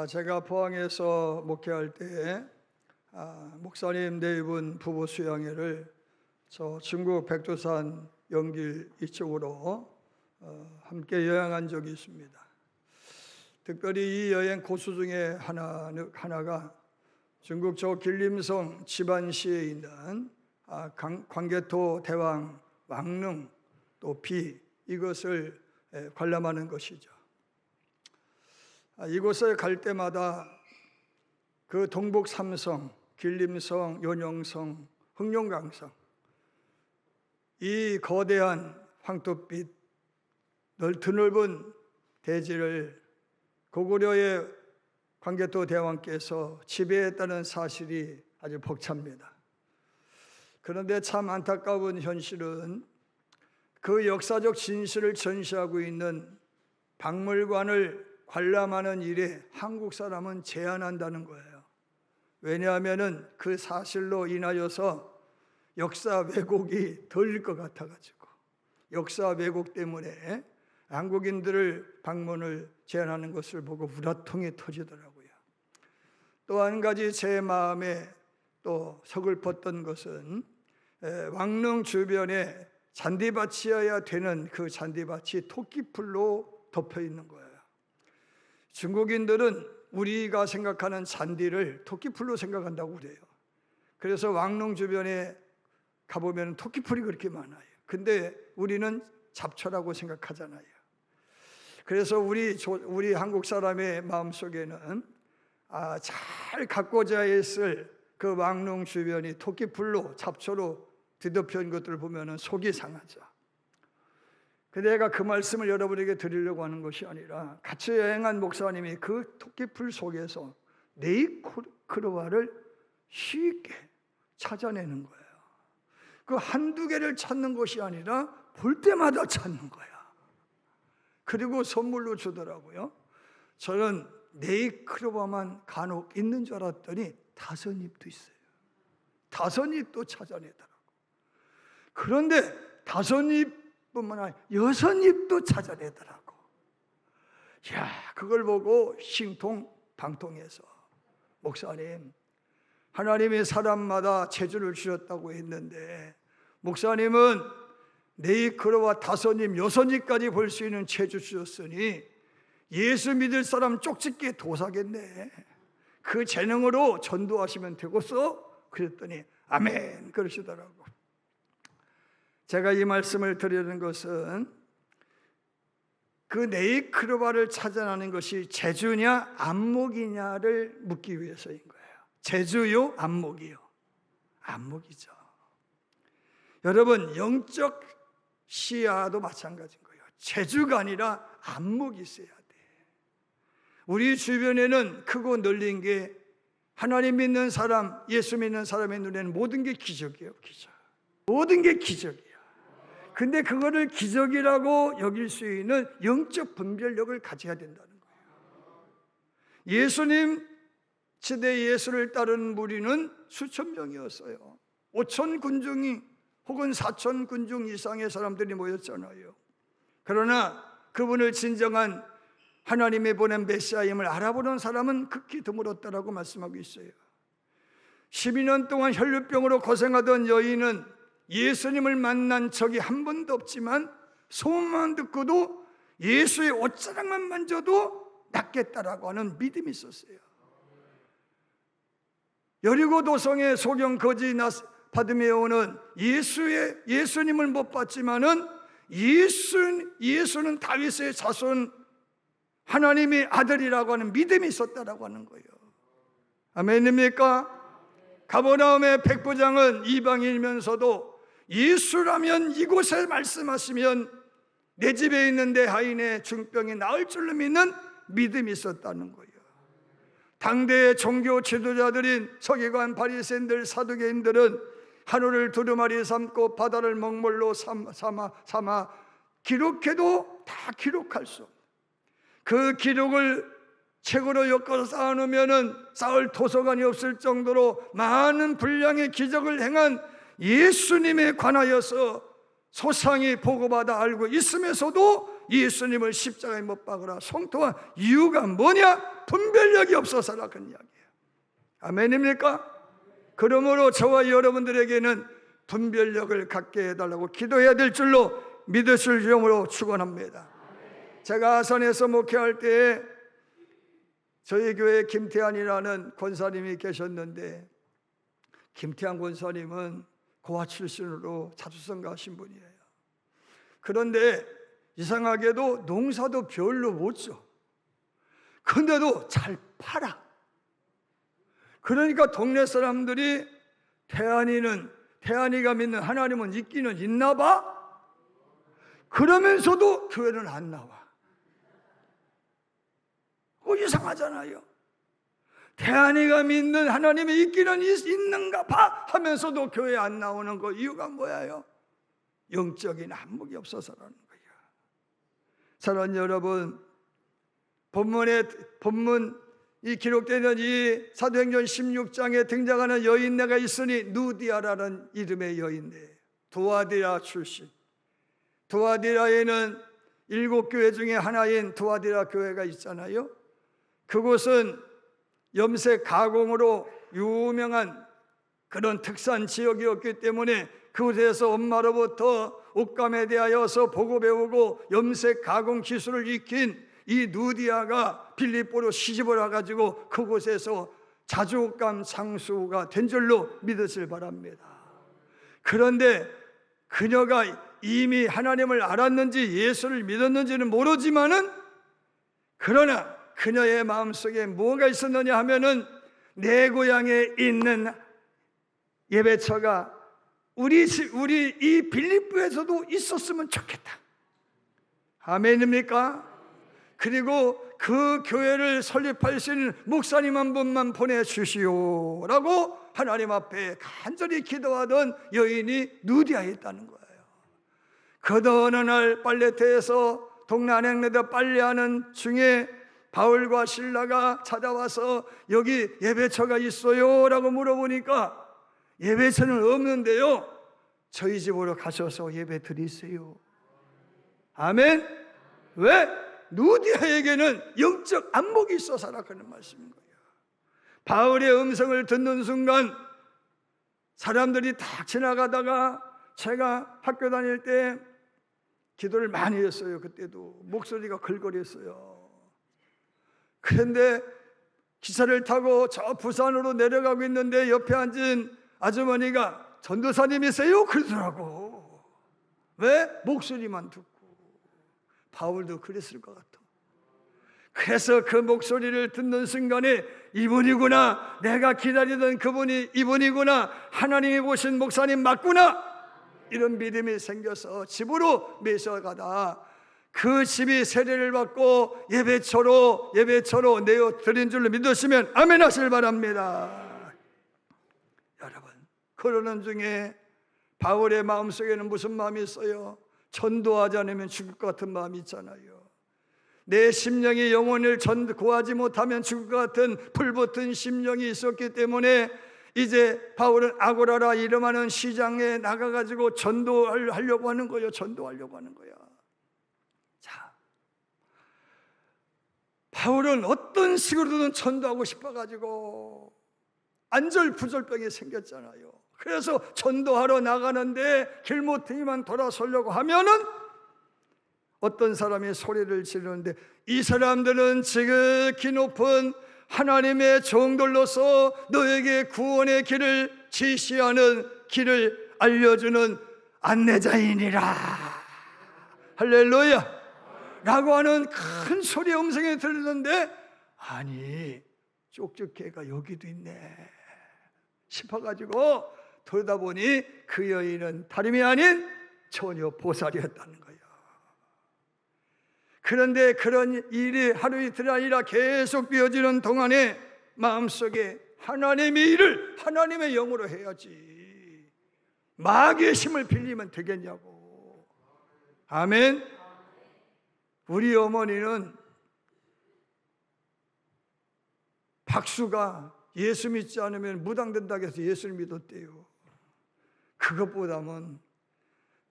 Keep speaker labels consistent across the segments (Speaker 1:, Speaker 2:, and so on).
Speaker 1: 제가 포항에서 목회할 때 목사님 네 분 부부 수양회를 저 중국 백두산 연길 이쪽으로 함께 여행한 적이 있습니다. 특별히 이 여행 코스 중에 하나가 중국 저 길림성 지반시에 있는 광개토 대왕 왕릉 또 비 이것을 관람하는 것이죠. 이곳에 갈 때마다 그 동북 삼성, 길림성, 연영성, 흑룡강성 이 거대한 황토빛 드넓은 대지를 고구려의 광개토 대왕께서 지배했다는 사실이 아주 벅찹니다. 그런데 참 안타까운 현실은 그 역사적 진실을 전시하고 있는 박물관을 관람하는 일에 한국 사람은 제한한다는 거예요. 왜냐하면 그 사실로 인하여서 역사 왜곡이 덜릴 것 같아가지고 역사 왜곡 때문에 한국인들을 방문을 제한하는 것을 보고 우라통이 터지더라고요. 또 한 가지 제 마음에 또 서글펐던 것은 왕릉 주변에 잔디밭이어야 되는 그 잔디밭이 토끼풀로 덮여 있는 거예요. 중국인들은 우리가 생각하는 잔디를 토끼풀로 생각한다고 그래요. 그래서 왕릉 주변에 가보면 토끼풀이 그렇게 많아요. 근데 우리는 잡초라고 생각하잖아요. 그래서 우리 한국 사람의 마음속에는 잘 가꾸어져야 했을 그 왕릉 주변이 토끼풀로 잡초로 뒤덮여 있는 것들을 보면 속이 상하죠. 내가 그 말씀을 여러분에게 드리려고 하는 것이 아니라 같이 여행한 목사님이 그 토끼풀 속에서 네이크로바를 쉽게 찾아내는 거예요. 그 한두 개를 찾는 것이 아니라 볼 때마다 찾는 거야. 그리고 선물로 주더라고요. 저는 네이크로바만 간혹 있는 줄 알았더니 5잎도 있어요. 5잎도 찾아내더라고. 그런데 5잎 뿐만 아니라 6잎도 찾아내더라고. 야, 그걸 보고 신통방통해서 목사님, 하나님이 사람마다 재주를 주셨다고 했는데 목사님은 네이크로와 5잎, 6잎까지 볼 수 있는 재주 주셨으니 예수 믿을 사람 쪽집게 도사겠네. 그 재능으로 전도하시면 되겠어? 그랬더니 아멘 그러시더라고. 제가 이 말씀을 드리는 것은 그 네이크로바를 찾아내는 것이 재주냐 안목이냐를 묻기 위해서인 거예요. 재주요 안목이요? 안목이죠. 여러분 영적 시야도 마찬가지인 거예요. 재주가 아니라 안목이 있어야 돼. 우리 주변에는 크고 넓은 게 하나님 믿는 사람, 예수 믿는 사람의 눈에는 모든 게 기적이에요. 기적. 모든 게 기적이에요. 근데 그거를 기적이라고 여길 수 있는 영적 분별력을 가져야 된다는 거예요. 예수님 시대 예수를 따르는 무리는 수천 명이었어요. 5천 군중이 혹은 4천 군중 이상의 사람들이 모였잖아요. 그러나 그분을 진정한 하나님이 보낸 메시아임을 알아보는 사람은 극히 드물었다라고 말씀하고 있어요. 12년 동안 혈류병으로 고생하던 여인은 예수님을 만난 적이 한 번도 없지만 소문만 듣고도 예수의 옷자락만 만져도 낫겠다라고 하는 믿음이 있었어요. 여리고 도성의 소경 거지 바드메오는 예수님을 못 봤지만은 예수는 다윗의 자손 하나님의 아들이라고 하는 믿음이 있었다라고 하는 거예요. 아멘입니까? 가버나움의 백부장은 이방인이면서도 예수라면 이곳에 말씀하시면 내 집에 있는 내 하인의 중병이 나을 줄로 믿는 믿음이 있었다는 거예요. 당대의 종교 지도자들인 서기관, 바리새인들, 사두개인들은 하늘을 두루마리 삼고 바다를 먹물로 삼아 기록해도 다 기록할 수 없는 그 기록을 책으로 엮어서 쌓아놓으면 쌓을 도서관이 없을 정도로 많은 분량의 기적을 행한 예수님에 관하여서 소상히 보고받아 알고 있으면서도 예수님을 십자가에 못 박으라 성토한 이유가 뭐냐? 분별력이 없어서라, 그런 이야기예요. 아멘입니까? 그러므로 저와 여러분들에게는 분별력을 갖게 해달라고 기도해야 될 줄로 믿으실 점으로 축원합니다. 제가 아산에서 목회할 때 저희 교회에 김태환이라는 권사님이 계셨는데, 김태환 권사님은 고아 출신으로 자수성 가신 분이에요. 그런데 이상하게도 농사도 별로 못 져. 근데도 잘 팔아. 그러니까 동네 사람들이 태환이가 믿는 하나님은 있기는 있나 봐? 그러면서도 교회는 안 나와. 이상하잖아요. 태환이가 믿는 하나님이 있기는 있는가 봐 하면서도 교회에 안 나오는 거 이유가 뭐예요? 영적인 안목이 없어서라는 거예요. 사랑하는 여러분, 이 기록되는 이 사도행전 16장에 등장하는 여인네가 있으니 누디아라는 이름의 여인네, 두아디라 출신. 두아디라에는 7교회 중에 하나인 두아디라 교회가 있잖아요. 그곳은 염색 가공으로 유명한 그런 특산 지역이었기 때문에 그곳에서 엄마로부터 옷감에 대하여서 보고 배우고 염색 가공 기술을 익힌 이 누디아가 빌립보로 시집을 와가지고 그곳에서 자주옷감 장수가 된 줄로 믿으실 바랍니다. 그런데 그녀가 이미 하나님을 알았는지 예수를 믿었는지는 모르지만은, 그러나 그녀의 마음속에 뭐가 있었느냐 하면은, 내 고향에 있는 예배처가 우리 이 빌립보에서도 있었으면 좋겠다. 아멘입니까? 그리고 그 교회를 설립할 수 있는 목사님 한 분만 보내주시오라고 하나님 앞에 간절히 기도하던 여인이 누디아였다는 거예요. 그러던 어느 날 빨래터에서 동네 안행네들 빨래하는 중에 바울과 실라가 찾아와서 여기 예배처가 있어요 라고 물어보니까 예배처는 없는데요, 저희 집으로 가셔서 예배 드리세요. 아멘. 왜? 누디아에게는 영적 안목이 있어서라, 그런 말씀인 거예요. 바울의 음성을 듣는 순간 사람들이 딱 지나가다가, 제가 학교 다닐 때 기도를 많이 했어요. 그때도 목소리가 걸걸했어요. 그런데 기차를 타고 저 부산으로 내려가고 있는데 옆에 앉은 아주머니가 전도사님이세요? 그러더라고. 왜? 목소리만 듣고. 바울도 그랬을 것 같아. 그래서 그 목소리를 듣는 순간에 이분이구나, 내가 기다리던 그분이 이분이구나, 하나님이 보신 목사님 맞구나, 이런 믿음이 생겨서 집으로 매셔가다 그 집이 세례를 받고 예배처로 내어 드린 줄로 믿으시면 아멘 하시길 바랍니다. 여러분, 그러는 중에 바울의 마음속에는 무슨 마음이 있어요? 전도하지 않으면 죽을 것 같은 마음이 있잖아요. 내 심령이 영혼을 구하지 못하면 죽을 것 같은 불붙은 심령이 있었기 때문에 이제 바울은 아고라라 이름하는 시장에 나가가지고 전도하려고 하는 거예요. 전도하려고 하는 거야. 자, 바울은 어떤 식으로든 전도하고 싶어가지고 안절부절병이 생겼잖아요. 그래서 전도하러 나가는데 길모퉁이만 돌아서려고 하면은 어떤 사람이 소리를 지르는데, 이 사람들은 지극히 높은 하나님의 종들로서 너에게 구원의 길을 지시하는, 길을 알려주는 안내자이니라. 할렐루야 라고 하는 큰 소리의 음성이 들리는데, 아니 쪽집게가 여기도 있네 싶어가지고 돌다 보니 그 여인은 다름이 아닌 처녀 보살이었다는 거예요. 그런데 그런 일이 하루 이틀 아니라 계속 되어지는 동안에 마음속에 하나님의 일을 하나님의 영으로 해야지 마귀의 힘을 빌리면 되겠냐고. 아멘. 우리 어머니는 박수가 예수 믿지 않으면 무당된다고 해서 예수를 믿었대요. 그것보다는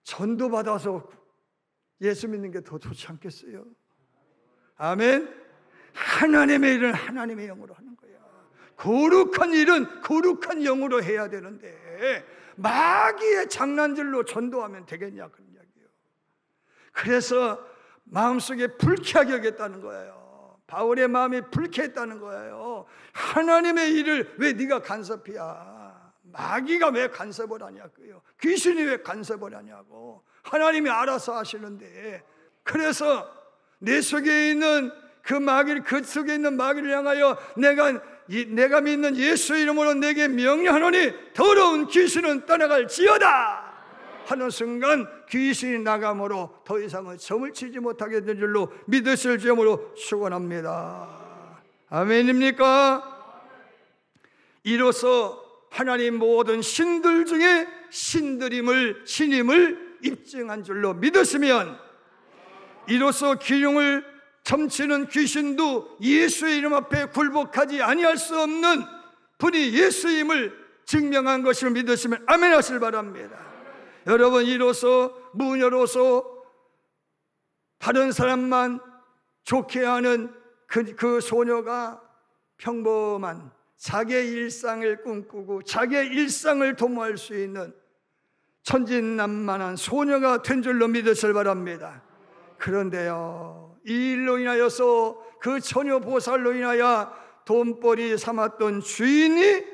Speaker 1: 전도받아서 예수 믿는 게 더 좋지 않겠어요? 아멘. 하나님의 일은 하나님의 영으로 하는 거야. 거룩한 일은 거룩한 영으로 해야 되는데 마귀의 장난질로 전도하면 되겠냐, 그런 이야기예요. 그래서 마음속에 불쾌하게 여겼다는 거예요. 바울의 마음이 불쾌했다는 거예요. 하나님의 일을 왜 네가 간섭이야? 마귀가 왜 간섭을 하냐고요. 귀신이 왜 간섭을 하냐고. 하나님이 알아서 하시는데. 그래서 내 속에 있는 그 속에 있는 마귀를 향하여 내가 믿는 예수 이름으로 내게 명령하노니 더러운 귀신은 떠나갈지어다 하는 순간 귀신이 나감으로 더 이상은 점을 치지 못하게 된 줄로 믿으실 점으로 축원합니다. 아멘입니까? 이로써 하나님 모든 신들 중에 신임을 입증한 줄로 믿으시면, 이로써 기흉을 점치는 귀신도 예수의 이름 앞에 굴복하지 아니할 수 없는 분이 예수임을 증명한 것을 믿으시면 아멘 하시길 바랍니다. 여러분, 이로써 무녀로서 다른 사람만 좋게 하는 그 소녀가 평범한 자기의 일상을 꿈꾸고 자기의 일상을 도모할 수 있는 천진난만한 소녀가 된 줄로 믿으시길 바랍니다. 그런데요, 이 일로 인하여서 그 처녀 보살로 인하여 돈벌이 삼았던 주인이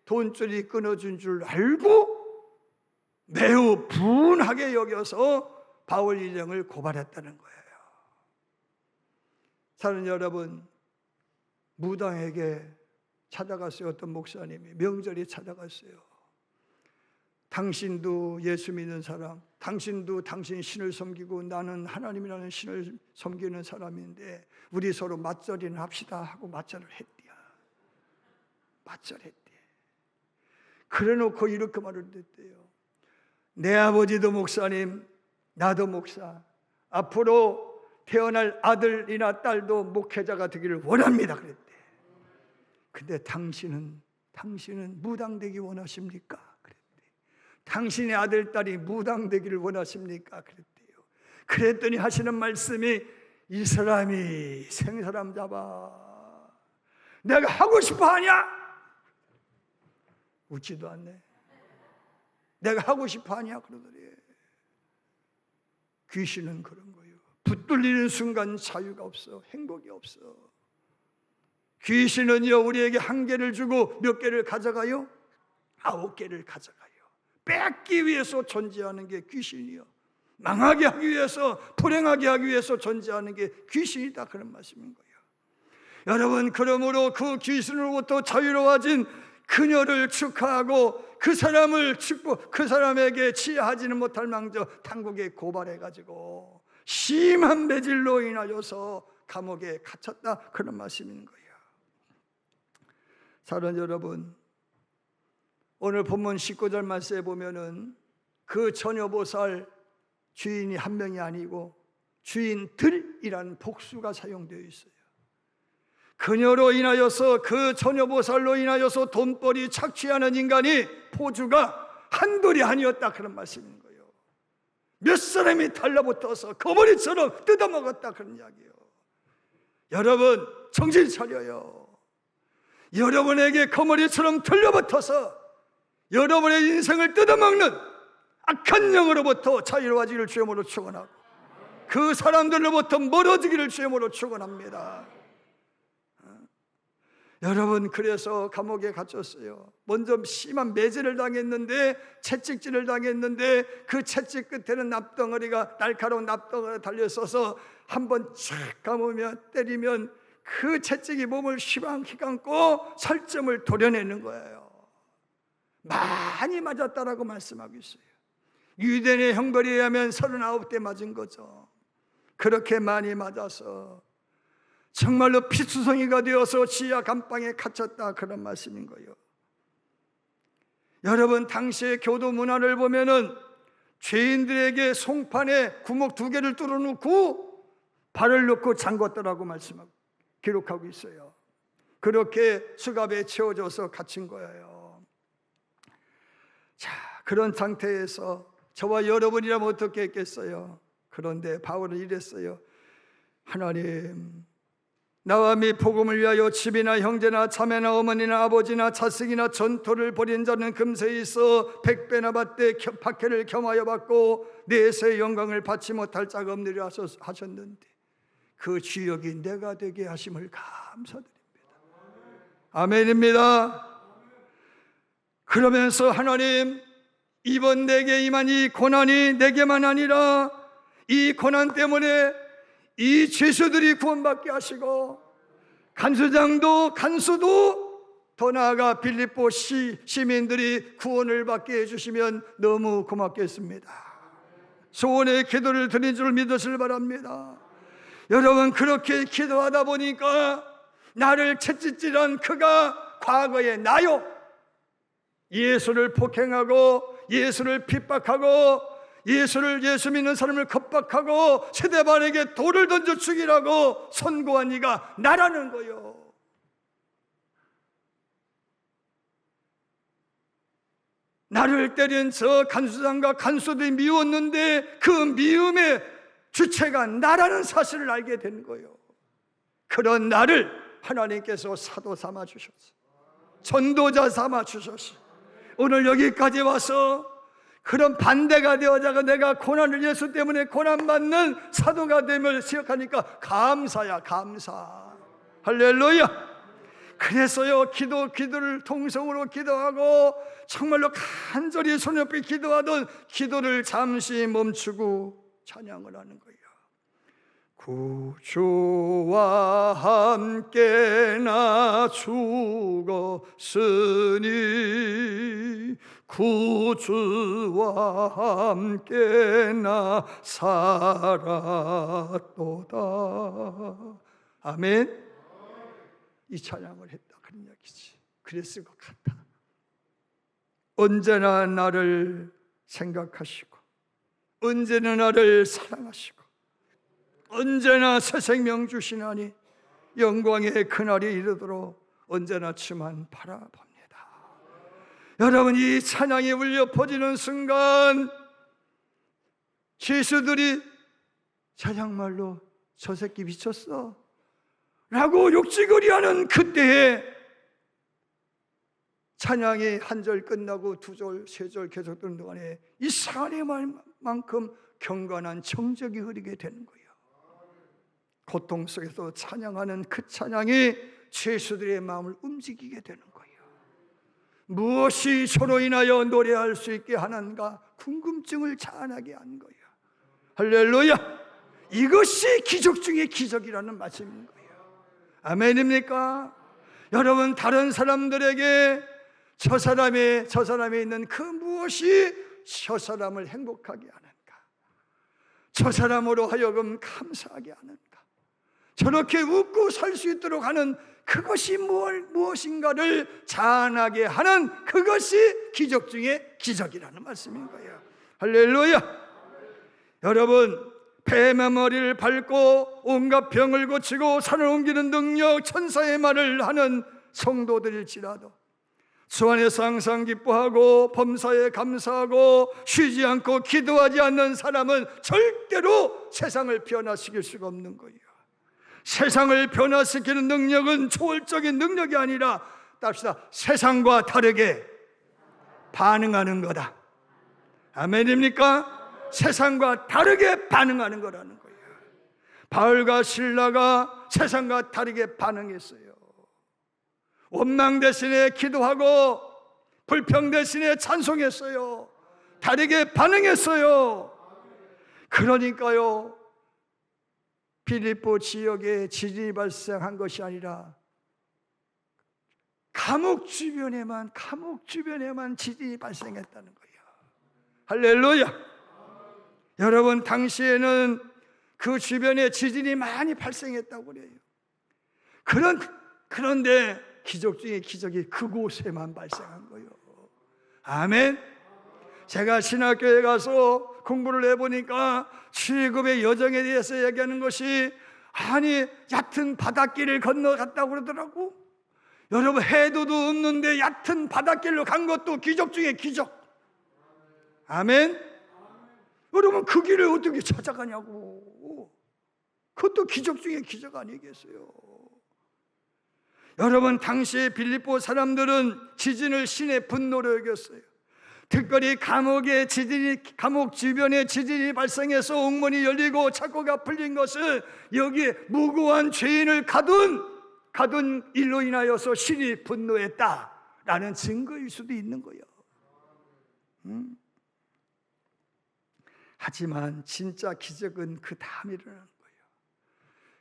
Speaker 1: 돈줄이 끊어진 줄 알고 매우 분하게 여겨서 바울 일행을 고발했다는 거예요. 사랑하는 여러분, 무당에게 찾아갔어요. 어떤 목사님이 명절에 찾아갔어요. 당신도 예수 믿는 사람, 당신도 당신 신을 섬기고 나는 하나님이라는 신을 섬기는 사람인데 우리 서로 맞절이나 합시다 하고 맞절을 했대요. 맞절했대. 그래놓고 이렇게 말을 했대요. 내 아버지도 목사님, 나도 목사, 앞으로 태어날 아들이나 딸도 목회자가 되기를 원합니다 그랬대. 근데 당신은 무당되기 원하십니까? 당신의 아들, 딸이 무당되기를 원하십니까? 그랬대요. 그랬더니 하시는 말씀이, 이 사람이 생사람 잡아 내가 하고 싶어 하냐? 웃지도 않네. 내가 하고 싶어 하냐? 그러더니 귀신은 그런 거예요. 붙들리는 순간 자유가 없어, 행복이 없어. 귀신은요, 우리에게 한 개를 주고 몇 개를 가져가요? 9개를 가져가요. 뺏기 위해서 존재하는 게 귀신이요, 망하게 하기 위해서, 불행하게 하기 위해서 존재하는 게 귀신이다, 그런 말씀인 거예요. 여러분, 그러므로 그 귀신으로부터 자유로워진 그녀를 축하하고 그 사람을 그 사람에게 치하지는 못할 망정 당국에 고발해가지고 심한 매질로 인하여서 감옥에 갇혔다, 그런 말씀인 거예요. 사랑하는 여러분, 오늘 본문 19절 말씀에 보면은 그 처녀보살 주인이 한 명이 아니고 주인들이라는 복수가 사용되어 있어요. 그녀로 인하여서, 그 처녀보살로 인하여서 돈벌이 착취하는 인간이, 포주가 한둘이 아니었다, 그런 말씀인 거예요. 몇 사람이 달라붙어서 거머리처럼 뜯어먹었다, 그런 이야기예요. 여러분, 정신 차려요. 여러분에게 거머리처럼 들려붙어서 여러분의 인생을 뜯어먹는 악한 영으로부터 자유로워지기를 주님으로 축원하고, 그 사람들로부터 멀어지기를 주님으로 축원합니다. 여러분, 그래서 감옥에 갇혔어요. 먼저 심한 매질을 당했는데, 채찍질을 당했는데, 그 채찍 끝에는 납덩어리가, 날카로운 납덩어리가 달려있어서 한번 촥 감으면, 때리면 그 채찍이 몸을 휘방히 감고 살점을 도려내는 거예요. 많이 맞았다라고 말씀하고 있어요. 유대인의 형벌에 의하면 39대 맞은 거죠. 그렇게 많이 맞아서 정말로 피투성이가 되어서 지하 감방에 갇혔다, 그런 말씀인 거예요. 여러분, 당시의 교도 문화를 보면은 죄인들에게 송판에 구멍 2개를 뚫어놓고 발을 넣고 잠궜더라고 말씀하고 기록하고 있어요. 그렇게 수갑에 채워져서 갇힌 거예요. 자, 그런 상태에서 저와 여러분이라면 어떻게 했겠어요? 그런데 바울은 이랬어요. 하나님, 나와 미 복음을 위하여 집이나 형제나 자매나 어머니나 아버지나 자식이나 전토를 벌인 자는 금세에 있어 100배나 받되 박해를 겸하여 받고 내세의 영광을 받지 못할 자가 없느니라 하셨는데 그 주역이 내가 되게 하심을 감사드립니다. 아멘입니다. 그러면서 하나님, 이번 내게 임한 이 고난이 내게만 아니라 이 고난 때문에 이 죄수들이 구원받게 하시고 간수도 더 나아가 빌립보 시민들이 구원을 받게 해주시면 너무 고맙겠습니다. 소원의 기도를 드린 줄 믿으시길 바랍니다. 여러분, 그렇게 기도하다 보니까 나를 채찍질한 그가 과거에 나요, 예수를 폭행하고 예수를 핍박하고 예수 믿는 사람을 겁박하고 세대반에게 돌을 던져 죽이라고 선고한 이가 나라는 거요. 나를 때린 저 간수장과 간수들이 미웠는데 그 미움의 주체가 나라는 사실을 알게 된 거요. 그런 나를 하나님께서 사도 삼아 주셨어, 전도자 삼아 주셨어. 오늘 여기까지 와서 그런 반대가 되어자가 내가 고난을, 예수 때문에 고난받는 사도가 됨을 시작하니까 감사야, 감사. 할렐루야. 그래서요, 기도를 통성으로 기도하고 정말로 간절히 손 옆에 기도하던 기도를 잠시 멈추고 찬양을 하는 거예요. 구주와 함께 나 죽었으니 구주와 함께 나 살았도다. 아멘. 이 찬양을 했다 그런 이야기지. 그랬을 것 같아. 언제나 나를 생각하시고 언제나 나를 사랑하시고 언제나 새 생명 주시나니 영광의 그날이 이르도록 언제나 주만 바라봅니다. 여러분, 이 찬양이 울려 퍼지는 순간 죄수들이 찬양말로 저 새끼 미쳤어 라고 욕지거리하는 그때에 찬양이 한 절 끝나고 두 절, 세 절 계속 듣는 동안에 이 사안의 말만큼 경건한 정적이 흐르게 되는 거예요. 고통 속에서 찬양하는 그 찬양이 죄수들의 마음을 움직이게 되는 거예요. 무엇이 저로 인하여 노래할 수 있게 하는가 궁금증을 자아나게 한 거예요. 할렐루야. 이것이 기적 중의 기적이라는 말씀인 거예요. 아멘입니까? 여러분, 다른 사람들에게 저 사람에 있는 그 무엇이 저 사람을 행복하게 하는가, 저 사람으로 하여금 감사하게 하는가, 저렇게 웃고 살 수 있도록 하는 그것이 무엇인가를 자아나게 하는 그것이 기적 중에 기적이라는 말씀인 거예요. 할렐루야. 여러분, 뱀의 머리를 밟고 온갖 병을 고치고 산을 옮기는 능력, 천사의 말을 하는 성도들일지라도 주 안에서 항상 기뻐하고 범사에 감사하고 쉬지 않고 기도하지 않는 사람은 절대로 세상을 변화시킬 수가 없는 거예요. 세상을 변화시키는 능력은 초월적인 능력이 아니라 답시다, 세상과 다르게 반응하는 거다. 아멘입니까? 세상과 다르게 반응하는 거라는 거예요. 바울과 실라가 세상과 다르게 반응했어요. 원망 대신에 기도하고 불평 대신에 찬송했어요. 다르게 반응했어요. 그러니까요, 빌립보 지역에 지진이 발생한 것이 아니라 감옥 주변에만 지진이 발생했다는 거예요. 할렐루야. 여러분, 당시에는 그 주변에 지진이 많이 발생했다고 그래요. 그런데 기적 중에 기적이 그곳에만 발생한 거예요. 아멘. 제가 신학교에 가서 공부를 해보니까 출애굽의 여정에 대해서 얘기하는 것이, 아니, 얕은 바닷길을 건너갔다고 그러더라고. 여러분, 해도도 없는데 얕은 바닷길로 간 것도 기적 중에 기적. 아멘. 여러분 그 길을 어떻게 찾아가냐고. 그것도 기적 중에 기적 아니겠어요? 여러분 당시에 빌립보 사람들은 지진을 신의 분노로 여겼어요. 특별히 감옥 주변에 지진이 발생해서 옥문이 열리고 창고가 풀린 것은 여기에 무고한 죄인을 가둔 일로 인하여서 신이 분노했다라는 증거일 수도 있는 거예요. 하지만 진짜 기적은 그 다음에 일어나는 거예요.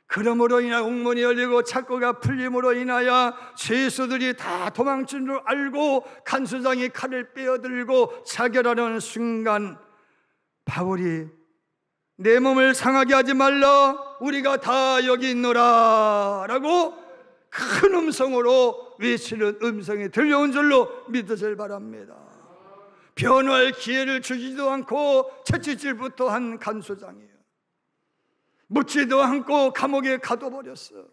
Speaker 1: 그러므로 인하여 옥문이 열리고 창고가 풀림으로 인하여 죄수들이 다 도망친 줄 알고 간수장이 칼을 빼어들고 자결하는 순간 바울이 내 몸을 상하게 하지 말라, 우리가 다 여기 있노라 라고 큰 음성으로 외치는 음성이 들려온 줄로 믿으실 바랍니다. 변호할 기회를 주지도 않고 채찍질부터 한 간수장이에요. 묻지도 않고 감옥에 가둬버렸어.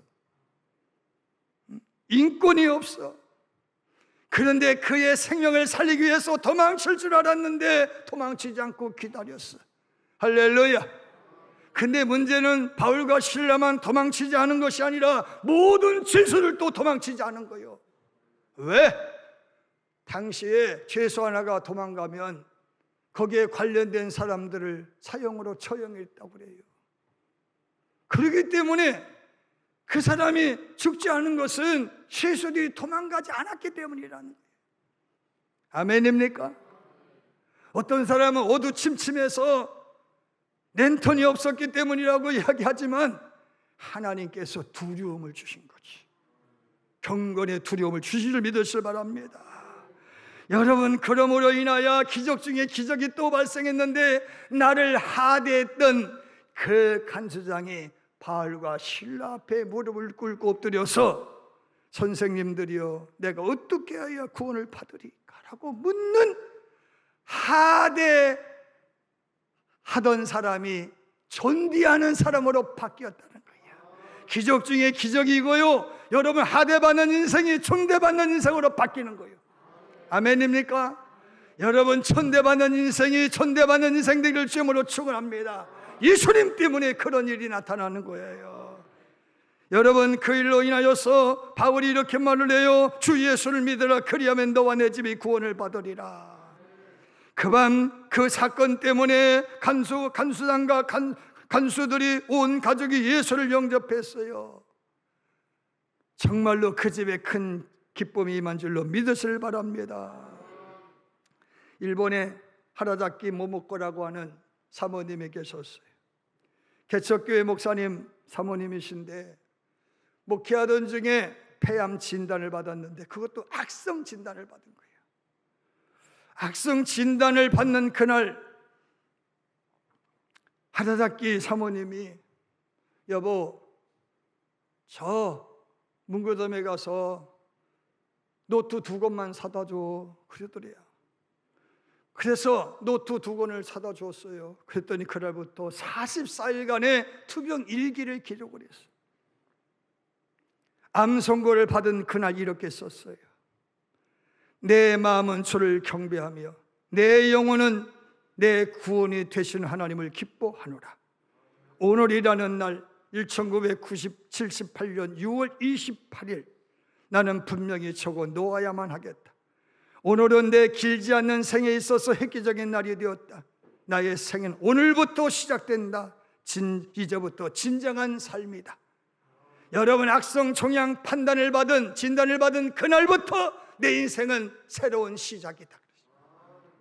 Speaker 1: 인권이 없어. 그런데 그의 생명을 살리기 위해서 도망칠 줄 알았는데 도망치지 않고 기다렸어. 할렐루야. 근데 문제는 바울과 실라만 도망치지 않은 것이 아니라 모든 죄수를 또 도망치지 않은 거예요. 왜? 당시에 죄수 하나가 도망가면 거기에 관련된 사람들을 사형으로 처형했다고 그래요. 그렇기 때문에 그 사람이 죽지 않은 것은 죄수들이 도망가지 않았기 때문이라는 거예요. 아멘입니까? 어떤 사람은 어두침침해서 랜턴이 없었기 때문이라고 이야기하지만 하나님께서 두려움을 주신 거지. 경건의 두려움을 주신 줄 믿으시길 바랍니다. 여러분, 그러므로 인하여 기적 중에 기적이 또 발생했는데 나를 하대했던 그 간수장이 바울과 실라 앞에 무릎을 꿇고 엎드려서 선생님들이여 내가 어떻게 해야 구원을 받으리까라고 묻는 하대하던 사람이 존귀하는 사람으로 바뀌었다는 거예요. 기적 중에 기적이고요, 여러분 하대받는 인생이 존대받는 인생으로 바뀌는 거예요. 아멘입니까? 여러분 존대받는 인생이 존대받는 인생 되기를 주님으로 축원합니다. 예수님 때문에 그런 일이 나타나는 거예요. 여러분 그 일로 인하여서 바울이 이렇게 말을 해요. 주 예수를 믿으라, 그리하면 너와 내 집이 구원을 받으리라. 그 밤 그 사건 때문에 간수장과 간수들이 온 가족이 예수를 영접했어요. 정말로 그 집에 큰 기쁨이 임한 줄로 믿으실 바랍니다. 일본에 하라자키 모모코라고 하는 사모님이 계셨어요. 개척교회 목사님 사모님이신데 목회하던 중에 폐암 진단을 받았는데 그것도 악성 진단을 받은 거예요. 악성 진단을 받는 그날 하라자키 사모님이 여보 저 문구점에 가서 노트 2권만 사다 줘 그러더래요. 그래서 노트 2권을 사다 줬어요. 그랬더니 그날부터 44일간의 투병 일기를 기록을 했어요. 암 선고를 받은 그날 이렇게 썼어요. 내 마음은 주를 경배하며 내 영혼은 내 구원이 되신 하나님을 기뻐하노라. 오늘이라는 날 1978년 6월 28일 나는 분명히 저거 놓아야만 하겠다. 오늘은 내 길지 않는 생에 있어서 획기적인 날이 되었다. 나의 생은 오늘부터 시작된다. 이제부터 진정한 삶이다. 여러분 악성 종양 판단을 받은 진단을 받은 그날부터 내 인생은 새로운 시작이다.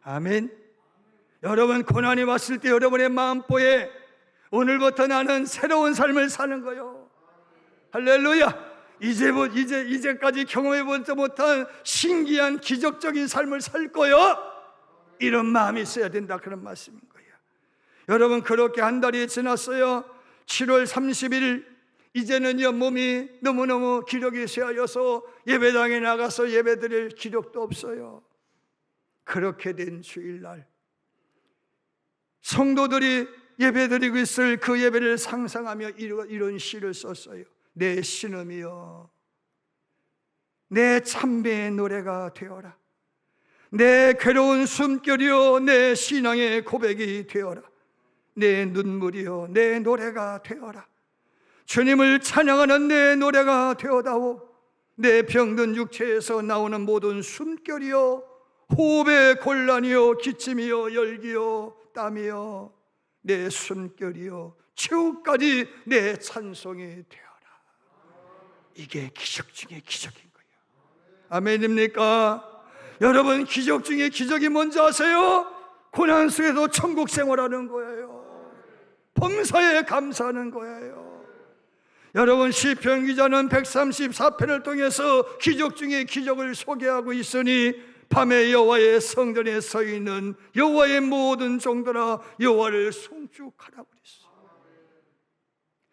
Speaker 1: 아멘. 여러분 고난이 왔을 때 여러분의 마음보에 오늘부터 나는 새로운 삶을 사는 거요. 할렐루야. 이제까지 경험해보지 못한 신기한 기적적인 삶을 살 거요. 이런 마음이 있어야 된다, 그런 말씀인 거예요. 여러분 그렇게 한 달이 지났어요. 7월 30일 이제는요 몸이 너무너무 기력이 쇠하여서 예배당에 나가서 예배드릴 기력도 없어요. 그렇게 된 주일날 성도들이 예배드리고 있을 그 예배를 상상하며 이런 시를 썼어요. 내 신음이여 내 참배의 노래가 되어라. 내 괴로운 숨결이여 내 신앙의 고백이 되어라. 내 눈물이여 내 노래가 되어라. 주님을 찬양하는 내 노래가 되어다오. 내 병든 육체에서 나오는 모든 숨결이여, 호흡의 곤란이여, 기침이여, 열기여, 땀이여, 내 숨결이여, 최후까지 내 찬송이 되어라. 이게 기적 중에 기적인 거예요. 아멘입니까? 여러분, 기적 중에 기적이 뭔지 아세요? 고난 속에도 천국 생활하는 거예요. 범사에 감사하는 거예요. 여러분, 시편 기자는 134편을 통해서 기적 중에 기적을 소개하고 있으니, 밤에 여호와의 성전에 서 있는 여호와의 모든 종들아 여호와를 송축하라 그랬어요.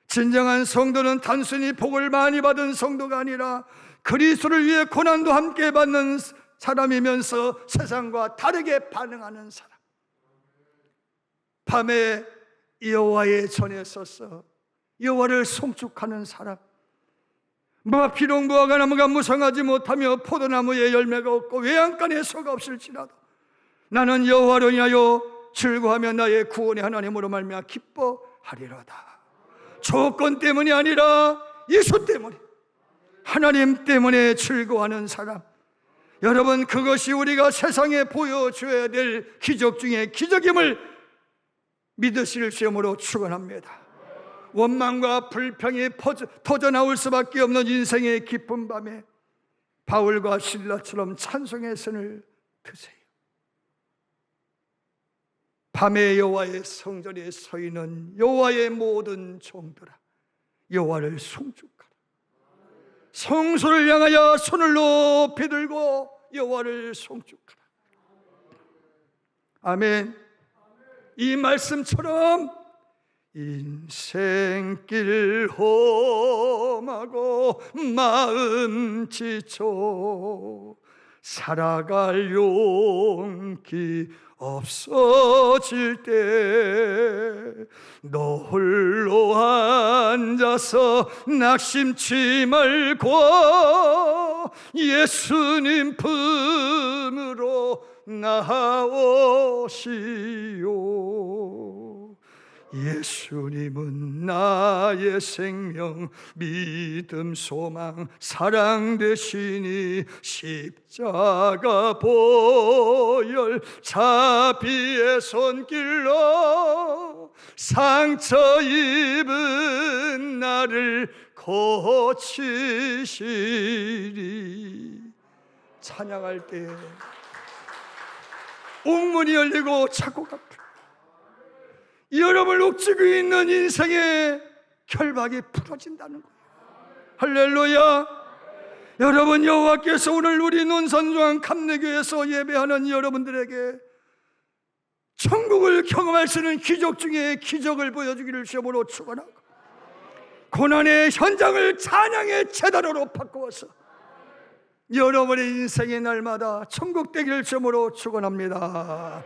Speaker 1: 진정한 성도는 단순히 복을 많이 받은 성도가 아니라 그리스도를 위해 고난도 함께 받는 사람이면서 세상과 다르게 반응하는 사람. 밤에 여호와의 전에 서서 여호와를 송축하는 사람. 비록 무화과 나무가 무성하지 못하며 포도나무에 열매가 없고 외양간에 소가 없을지라도 나는 여호와로 인하여 즐거워하며 나의 구원의 하나님으로 말미암아 기뻐하리로다. 조건 때문이 아니라 예수 때문에, 하나님 때문에 즐거워하는 사람. 여러분, 그것이 우리가 세상에 보여줘야 될 기적 중에 기적임을 믿으실 시험으로 축원합니다. 원망과 불평이 터져나올 수밖에 없는 인생의 깊은 밤에 바울과 실라처럼 찬송의 선을 드세요. 밤에 여호와의 성전에 서 있는 여호와의 모든 종들아 여호와를 송축하라. 성소를 향하여 손을 높이 들고 여호와를 송축하라. 아멘. 이 말씀처럼 인생길 험하고 마음 지쳐 살아갈 용기 없어질 때 너 홀로 앉아서 낙심치 말고 예수님 품으로 나아오시오. 예수님은 나의 생명, 믿음, 소망, 사랑 되시니 십자가 보혈 자비의 손길로 상처 입은 나를 고치시리. 찬양할 때 옥문이 열리고 착고가 여러분을 옥죄고 있는 인생의 결박이 풀어진다는 거예요. 할렐루야. 여러분, 여호와께서 오늘 우리 논산중앙 감리교에서 예배하는 여러분들에게 천국을 경험할 수 있는 기적 중에 기적을 보여주기를 시험으로 축원하고 고난의 현장을 찬양의 제단으로 바꾸어서 여러분의 인생의 날마다 천국 되기를 시험으로 축원합니다.